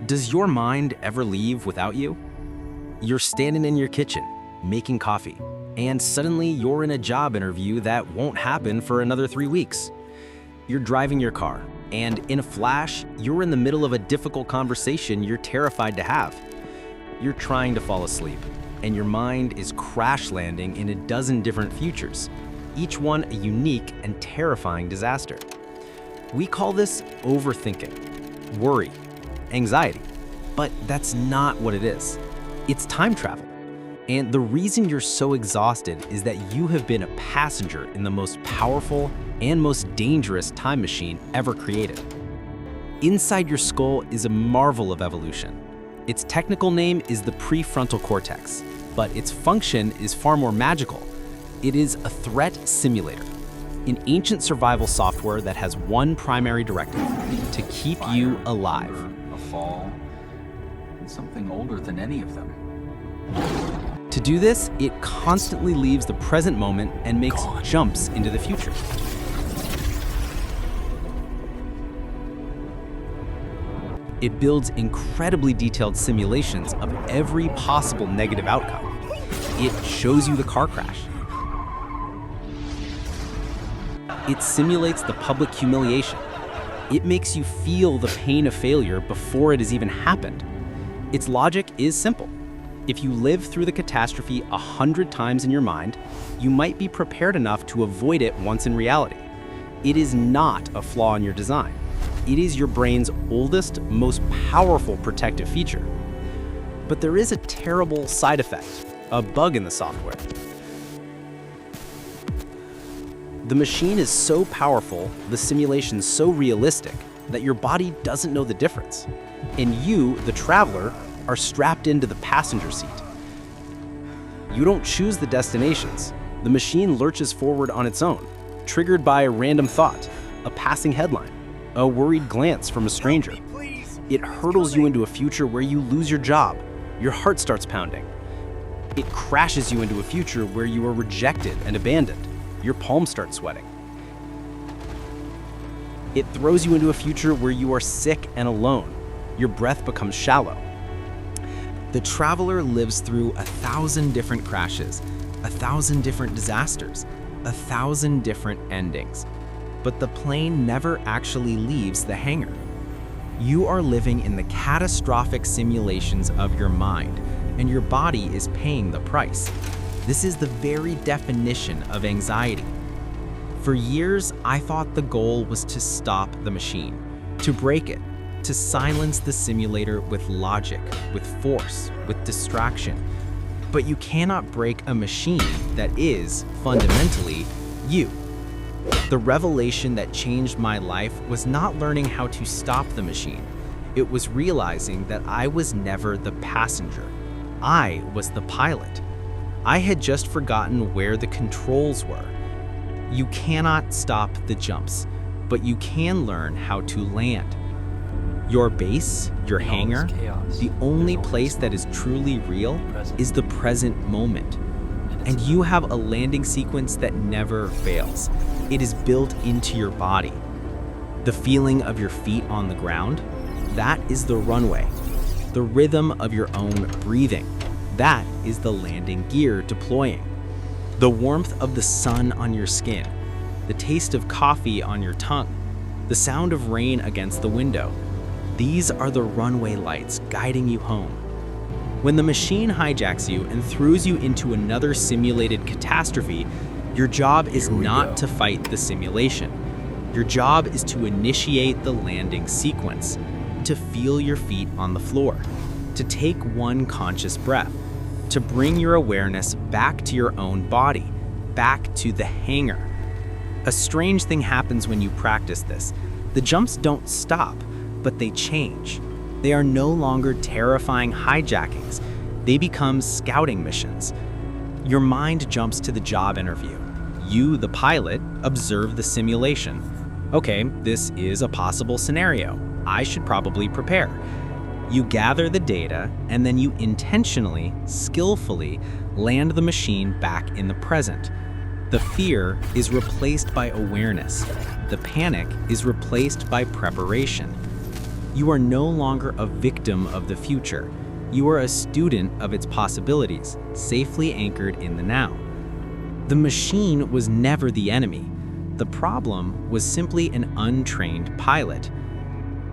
Does your mind ever leave without you? You're standing in your kitchen, making coffee, and suddenly you're in a job interview that won't happen for another 3 weeks. You're driving your car, and in a flash, you're in the middle of a difficult conversation you're terrified to have. You're trying to fall asleep, and your mind is crash landing in a dozen different futures, each one a unique and terrifying disaster. We call this overthinking, worry, anxiety, but that's not what it is. It's time travel. And the reason you're so exhausted is that you have been a passenger in the most powerful and most dangerous time machine ever created. Inside your skull is a marvel of evolution. Its technical name is the prefrontal cortex, but its function is far more magical. It is a threat simulator, an ancient survival software that has one primary directive: to keep you alive. A fall, and something older than any of them. To do this, it constantly leaves the present moment and makes jumps into the future. It builds incredibly detailed simulations of every possible negative outcome. It shows you the car crash. It simulates the public humiliation. It makes you feel the pain of failure before it has even happened. Its logic is simple. If you live through the catastrophe 100 times in your mind, you might be prepared enough to avoid it once in reality. It is not a flaw in your design. It is your brain's oldest, most powerful protective feature. But there is a terrible side effect, a bug in the software. The machine is so powerful, the simulation so realistic, that your body doesn't know the difference. And you, the traveler, are strapped into the passenger seat. You don't choose the destinations. The machine lurches forward on its own, triggered by a random thought, a passing headline, a worried glance from a stranger. It hurtles you into a future where you lose your job, your heart starts pounding. It crashes you into a future where you are rejected and abandoned, your palms start sweating. It throws you into a future where you are sick and alone, your breath becomes shallow. The traveler lives through 1,000 different crashes, 1,000 different disasters, 1,000 different endings. But the plane never actually leaves the hangar. You are living in the catastrophic simulations of your mind, and your body is paying the price. This is the very definition of anxiety. For years, I thought the goal was to stop the machine, to break it, to silence the simulator with logic, with force, with distraction. But you cannot break a machine that is, fundamentally, you. The revelation that changed my life was not learning how to stop the machine. It was realizing that I was never the passenger. I was the pilot. I had just forgotten where the controls were. You cannot stop the jumps, but you can learn how to land. Your base, your hangar, the only place that is truly real is the present moment. And you have a landing sequence that never fails. It is built into your body. The feeling of your feet on the ground, that is the runway. The rhythm of your own breathing, that is the landing gear deploying. The warmth of the sun on your skin, the taste of coffee on your tongue, the sound of rain against the window. These are the runway lights guiding you home. When the machine hijacks you and throws you into another simulated catastrophe, your job is not to fight the simulation. Your job is to initiate the landing sequence, to feel your feet on the floor, to take one conscious breath, to bring your awareness back to your own body, back to the hangar. A strange thing happens when you practice this. The jumps don't stop, but they change. They are no longer terrifying hijackings. They become scouting missions. Your mind jumps to the job interview. You, the pilot, observe the simulation. Okay, this is a possible scenario. I should probably prepare. You gather the data, and then you intentionally, skillfully land the machine back in the present. The fear is replaced by awareness. The panic is replaced by preparation. You are no longer a victim of the future. You are a student of its possibilities, safely anchored in the now. The machine was never the enemy. The problem was simply an untrained pilot.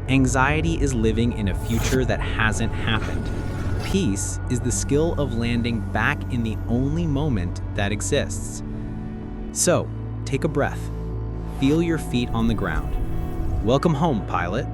Anxiety is living in a future that hasn't happened. Peace is the skill of landing back in the only moment that exists. So, take a breath. Feel your feet on the ground. Welcome home, pilot.